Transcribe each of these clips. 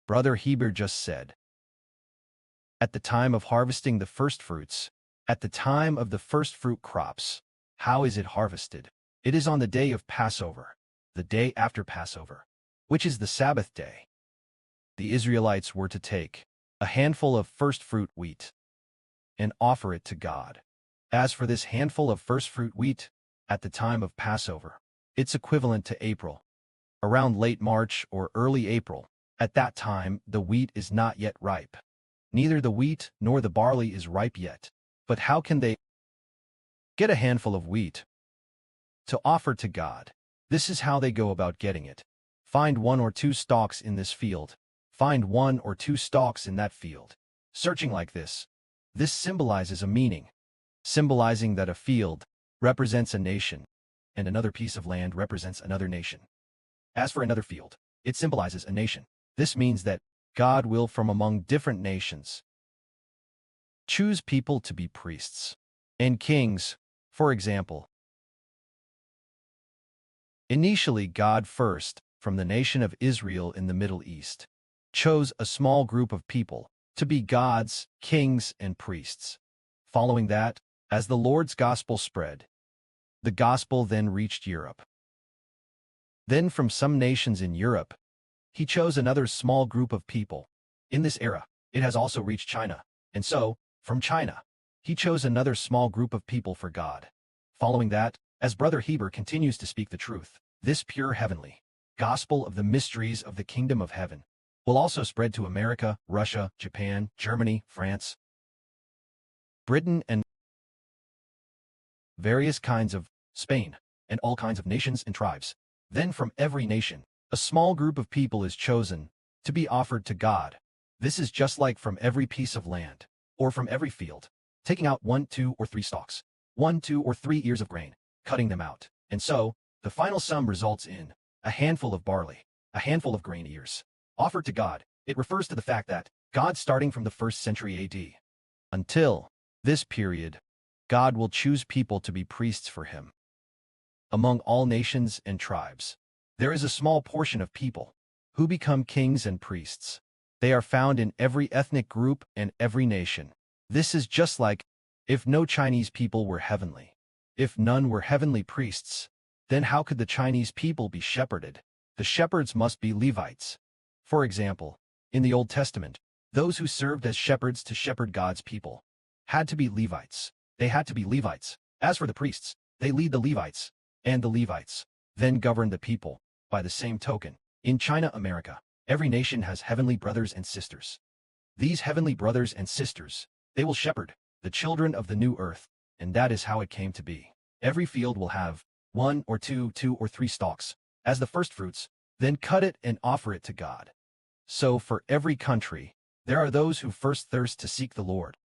Brother Heber just said. At the time of harvesting the first fruits, at the time of the first fruit crops, how is it harvested? It is on the day of Passover, the day after Passover, which is the Sabbath day. The Israelites were to take a handful of first fruit wheat and offer it to God. As for this handful of first fruit wheat, at the time of Passover, it's equivalent to April, around late March or early April. At that time, the wheat is not yet ripe. Neither the wheat nor the barley is ripe yet. But how can they get a handful of wheat to offer to God? This is how they go about getting it. Find 1 or 2 stalks in this field. Find 1 or 2 stalks in that field. Searching like this. This symbolizes a meaning, symbolizing that a field represents a nation, and another piece of land represents another nation. As for another field, it symbolizes a nation. This means that God will, from among different nations, choose people to be priests and kings, for example. Initially, God first, from the nation of Israel in the Middle East, chose a small group of people to be gods, kings, and priests. Following that, as the Lord's gospel spread, the gospel then reached Europe. Then from some nations in Europe, he chose another small group of people. In this era, it has also reached China. And so, from China, he chose another small group of people for God. Following that, as Brother Heber continues to speak the truth, this pure heavenly gospel of the mysteries of the kingdom of heaven will also spread to America, Russia, Japan, Germany, France, Britain, and various kinds of Spain, and all kinds of nations and tribes. Then from every nation, a small group of people is chosen to be offered to God. This is just like from every piece of land, or from every field, taking out 1, 2, or 3 stalks, 1, 2, or 3 ears of grain, cutting them out. And so, the final sum results in a handful of barley, a handful of grain ears, offered to God. It refers to the fact that God, starting from the 1st century AD until this period, God will choose people to be priests for him. Among all nations and tribes, there is a small portion of people who become kings and priests. They are found in every ethnic group and every nation. This is just like if no Chinese people were heavenly. If none were heavenly priests, then how could the Chinese people be shepherded? The shepherds must be Levites. For example, in the Old Testament, those who served as shepherds to shepherd God's people had to be Levites. They had to be Levites. As for the priests, they lead the Levites, and the Levites then govern the people. By the same token, in China, America, every nation has heavenly brothers and sisters. These heavenly brothers and sisters, they will shepherd the children of the new earth, and that is how it came to be. Every field will have 1 or 2, 2 or 3 stalks as the first fruits, then cut it and offer it to God. So for every country, there are those who first thirst to seek the Lord.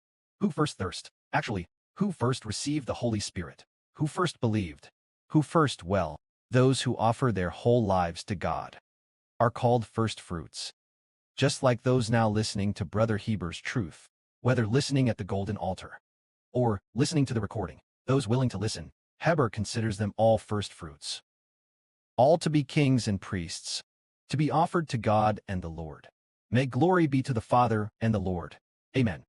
Who first thirst? Actually, who first received the Holy Spirit? Who first believed? Who first, well, those who offer their whole lives to God are called first fruits. Just like those now listening to Brother Heber's truth, whether listening at the golden altar or listening to the recording, those willing to listen, Heber considers them all first fruits. All to be kings and priests, to be offered to God and the Lord. May glory be to the Father and the Lord. Amen.